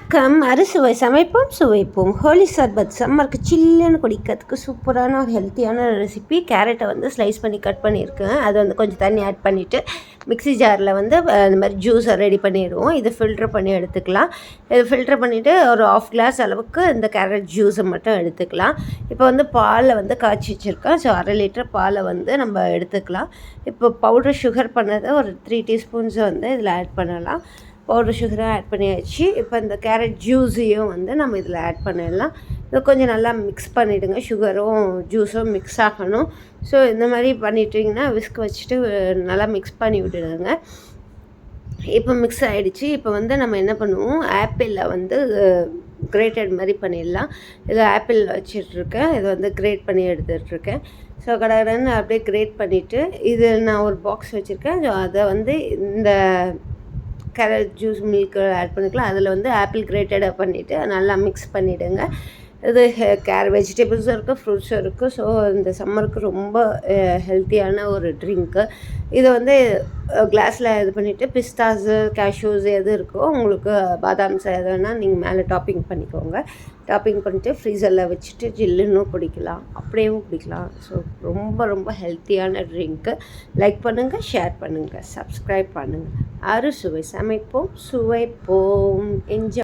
வணக்கம். அறுசுவை சமைப்போம் சுவைப்போம். ஹோலி சர்பத் சம்மருக்கு சில்லுன்னு குடிக்கிறதுக்கு சூப்பரான ஒரு ஹெல்த்தியான ரெசிபி. கேரட்டை வந்து ஸ்லைஸ் பண்ணி கட் பண்ணியிருக்கேன். அது வந்து கொஞ்சம் தண்ணி ஆட் பண்ணிவிட்டு மிக்ஸி ஜாரில் வந்து இந்த மாதிரி ஜூஸை ரெடி பண்ணிடுவோம். இது ஃபில்ட்ரு பண்ணி எடுத்துக்கலாம். இது ஃபில்ட்ரு பண்ணிவிட்டு ஒரு 1/2 கிளாஸ் அளவுக்கு இந்த கேரட் ஜூஸை மட்டும் எடுத்துக்கலாம். இப்போ வந்து பாலை வந்து காய்ச்சி வச்சுருக்கேன். ஸோ 1/2 லிட்டர் பாலை வந்து நம்ம எடுத்துக்கலாம். இப்போ பவுடர் சுகர் பண்ணதை ஒரு 3 டீஸ்பூன்ஸை வந்து இதில் ஆட் பண்ணலாம். பவுடர் சுகரும் ஆட் பண்ணியாச்சு. இப்போ இந்த கேரட் ஜூஸையும் வந்து நம்ம இதில் ஆட் பண்ணிடலாம். இதை கொஞ்சம் நல்லா மிக்ஸ் பண்ணிவிடுங்க. சுகரும் ஜூஸும் மிக்ஸ் ஆகணும். ஸோ இந்த மாதிரி பண்ணிட்டிங்கன்னா விஸ்க் வச்சுட்டு நல்லா மிக்ஸ் பண்ணி விட்டுடுங்க. இப்போ மிக்ஸ் ஆகிடுச்சு. இப்போ வந்து நம்ம என்ன பண்ணுவோம், ஆப்பிளில் வந்து கிரேட்டட் மாதிரி பண்ணிடலாம். இது ஆப்பிள் வச்சிட்ருக்கேன். இது வந்து கிரேட் பண்ணி எடுத்துகிட்ருக்கேன். ஸோ கடகடன்னு அப்படியே கிரேட் பண்ணிவிட்டு இது நான் ஒரு பாக்ஸ் வச்சுருக்கேன். ஸோ அதை வந்து இந்த கேரட் ஜூஸ் மில்க் ஆட் பண்ணிக்கலாம். அதில் வந்து ஆப்பிள் கிரேட்டடாக பண்ணிவிட்டு நல்லா மிக்ஸ் பண்ணிவிடுங்க. இது வெஜிடபிள்ஸும் இருக்குது, ஃப்ரூட்ஸும் இருக்குது. ஸோ இந்த சம்மருக்கு ரொம்ப ஹெல்த்தியான ஒரு ட்ரிங்க்கு. இதை வந்து கிளாஸில் இது பண்ணிவிட்டு பிஸ்தாஸு கேஷ்யூஸ் எது இருக்கோ உங்களுக்கு பாதாம்ஸ் எது வேணால் நீங்கள் மேலே டாப்பிங் பண்ணிக்கோங்க. டாப்பிங் பண்ணிவிட்டு ஃப்ரீசரில் வச்சுட்டு ஜில்லுன்னு குடிக்கலாம், அப்படியேவும் குடிக்கலாம். ஸோ ரொம்ப ரொம்ப ஹெல்த்தியான ட்ரிங்க்கு. லைக் பண்ணுங்கள், ஷேர் பண்ணுங்கள், சப்ஸ்கிரைப் பண்ணுங்கள். அறுசுவை சமைப்போம் சுவைப்போம். என்ஜாய்.